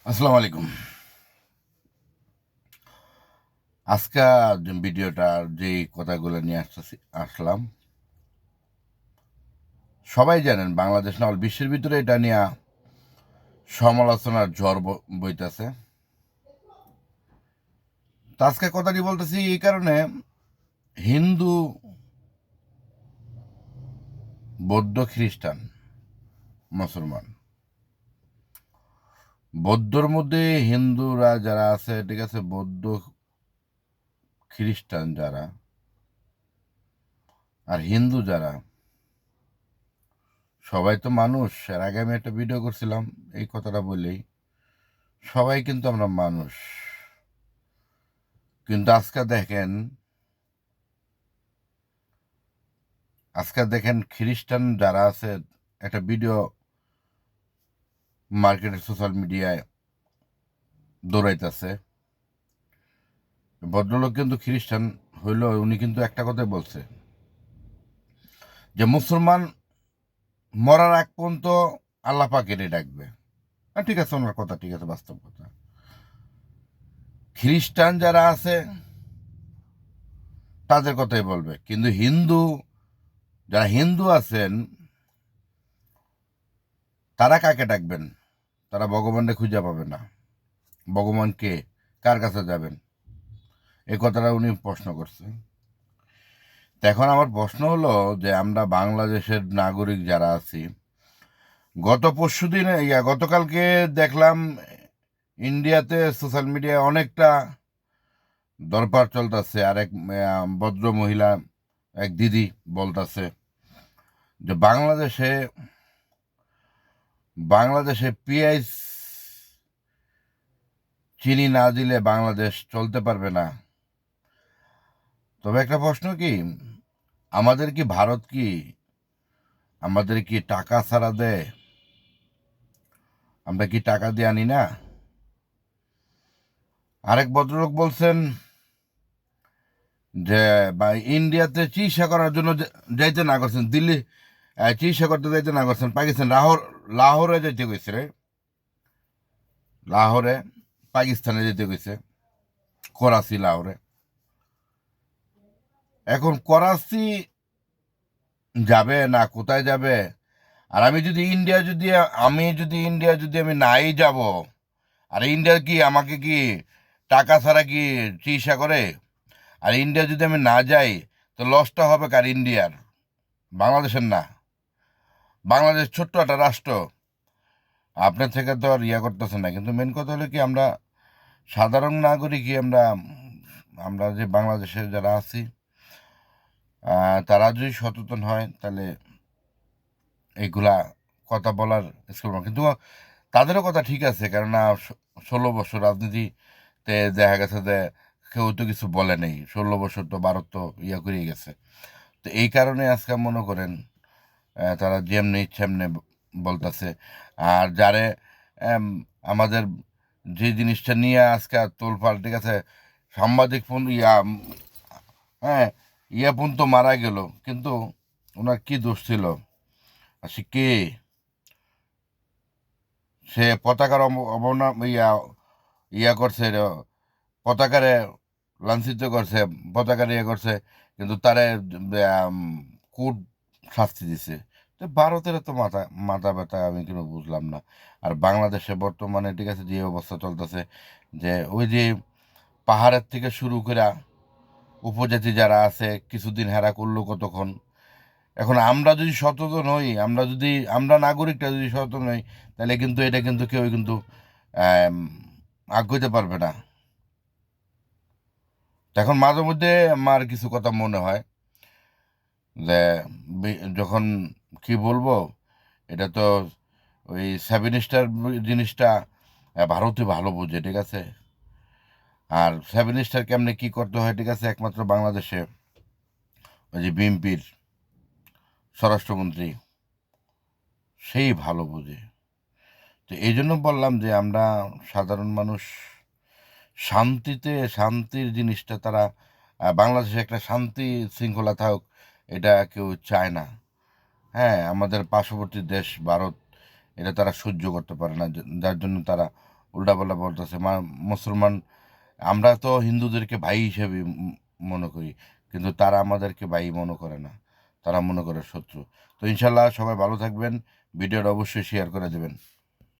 আসসালামু আলাইকুম। আজকে ভিডিওটার যে কথাগুলো নিয়ে আসলাম, সবাই জানেন বাংলাদেশ না হল বিশ্বের ভিতরে এটা নিয়ে সমালোচনার ঝড় বইতেছে। তো আজকে কথাটি বলতেছি এই কারণে, হিন্দু, বৌদ্ধ, খ্রিস্টান, মুসলমান, বৌদ্ধর মধ্যে হিন্দুরা যারা আছে, ঠিক আছে, বৌদ্ধ খ্রিস্টান যারা আর হিন্দু যারা, সবাই তো মানুষ। এর আগে আমি একটা ভিডিও করছিলাম এই কথাটা বলেই, সবাই কিন্তু আমরা মানুষ। কিন্তু আজকে দেখেন খ্রিস্টান যারা আছে, একটা ভিডিও মার্কেটের সোশ্যাল মিডিয়ায় দৌড়াইতেছে। ভদ্রলোক কিন্তু খ্রিস্টান হইল, উনি কিন্তু একটা কথাই বলছে যে মুসলমান মরার আগ পর্যন্ত আল্লাহ পাক এটাই ডাকবে। ঠিক আছে, ওনার কথা ঠিক আছে, বাস্তব কথা। খ্রিস্টান যারা আছে তাদের কথাই বলবে, কিন্তু যারা হিন্দু আছেন তারা কাকে ডাকবেন? তারা ভগবানকে খুঁজে পাবে না। ভগবানকে কার কাছে যাবেন? এই কথাটা উনি প্রশ্ন করছে। তো এখন আমার প্রশ্ন হলো যে আমরা বাংলাদেশের নাগরিক যারা আছি, গতকালকে দেখলাম ইন্ডিয়াতে সোশ্যাল মিডিয়ায় অনেকটা দরবার চলতেছে। আর এক ভদ্র মহিলা, এক দিদি বলতেছে যে বাংলাদেশে পেঁয়াজ চিনি না দিলে বাংলাদেশ চলতে পারবে না। তবে একটা প্রশ্ন কি, ভারত কি আমাদের কি টাকা ছাড়া দেয়? আমরা কি টাকা দিয়ে আনি না? আরেক ভদ্রলোক বলছেন যে ইন্ডিয়াতে চিকিৎসা করার জন্য যাইতে না করছেন, দিল্লি চিকিৎসা করতে যাইতে না করছেন, পাকিস্তান লাহোরে যাইতে গেছে রে, লাহোরে পাকিস্তানে যেতে গেছে, করাচি লাহোরে। এখন করাচি যাবে না কোথায় যাবে? আর আমি যদি নাই যাব, আর ইন্ডিয়া কি আমাকে কি টাকা ছাড়া কি চিকিৎসা করে? আর ইন্ডিয়া যদি আমি না যাই, তো লসটা হবে কার? ইন্ডিয়ার, বাংলাদেশের না। বাংলাদেশ ছোট্ট একটা রাষ্ট্র, আপনার থেকে তো আর করতেছে না। কিন্তু মেন কথা হলো কি, আমরা সাধারণ নাগরিকই, আমরা আমরা যে বাংলাদেশের যারা আছি, তারা যদি সচেতন হয় তাহলে এইগুলা কথা বলার স্কুল। কিন্তু তাদেরও কথা ঠিক আছে, কেননা 16 বছর রাজনীতিতে দেখা গেছে যে কেউ তো কিছু বলে নেই। 16 বছর তো ভারত তো করে গেছে। তো এই কারণে আজকে মনে করেন তারা যেমনি ইচ্ছা এমনি বলতেছে। আর যারে আমাদের যে জিনিসটা নিয়ে আজকে তোলপাড়, ঠিক আছে, সাংবাদিক হ্যাঁ, তো মারা গেল, কিন্তু ওনার কি দোষ ছিল? আর সে কে? সে পতাকার অবনা করছে, পতাকারে লাঞ্ছিত করছে, পতাকার করছে, কিন্তু তারে কোর্ট শাস্তি দিছে। তো ভারতের তো মাথা মাথা ব্যথা আমি কিন্তু বুঝলাম না। আর বাংলাদেশে বর্তমানে, ঠিক আছে, যে অবস্থা চলতেছে, যে ওই যে পাহাড়ের থেকে শুরু করে উপজাতি যারা আছে, কিছুদিন হেরা করলো কতক্ষণ। এখন আমরা যদি সচেতন হই, আমরা নাগরিকটা যদি সচেতন হই, তাহলে কিন্তু এটা কিন্তু কেউ কিন্তু আগাইতে পারবে না। এখন মাঝে মধ্যে আমার কিছু কথা মনে হয় যে যখন কি বলবো, এটা তো ওই সেভেন স্টার জিনিসটা ভারতে ভালো বোঝে, ঠিক আছে। আর সেভেন স্টার কেমনে কি করতে হয়, ঠিক আছে, একমাত্র বাংলাদেশে ওই যে বিএনপির স্বরাষ্ট্রমন্ত্রী, সেই ভালো বোঝে। তো এই জন্য বললাম যে আমরা সাধারণ মানুষ শান্তির জিনিসটা তারা, বাংলাদেশে একটা শান্তি শৃঙ্খলা থাকুক, এটা কেউ চায় না। আমাদের পার্শ্ববর্তী দেশ ভারত, এটা তারা সহ্য করতে পারে না, যার জন্য তারা উল্টাপাল্টা বলতেছে। মুসলমান, আমরা তো হিন্দুদেরকে ভাই হিসেবে মনে করি, কিন্তু তারা আমাদেরকে ভাই মনে করে না, তারা মনে করে শত্রু। তো ইনশাল্লাহ সবাই ভালো থাকবেন, ভিডিওটা অবশ্যই শেয়ার করে দেবেন।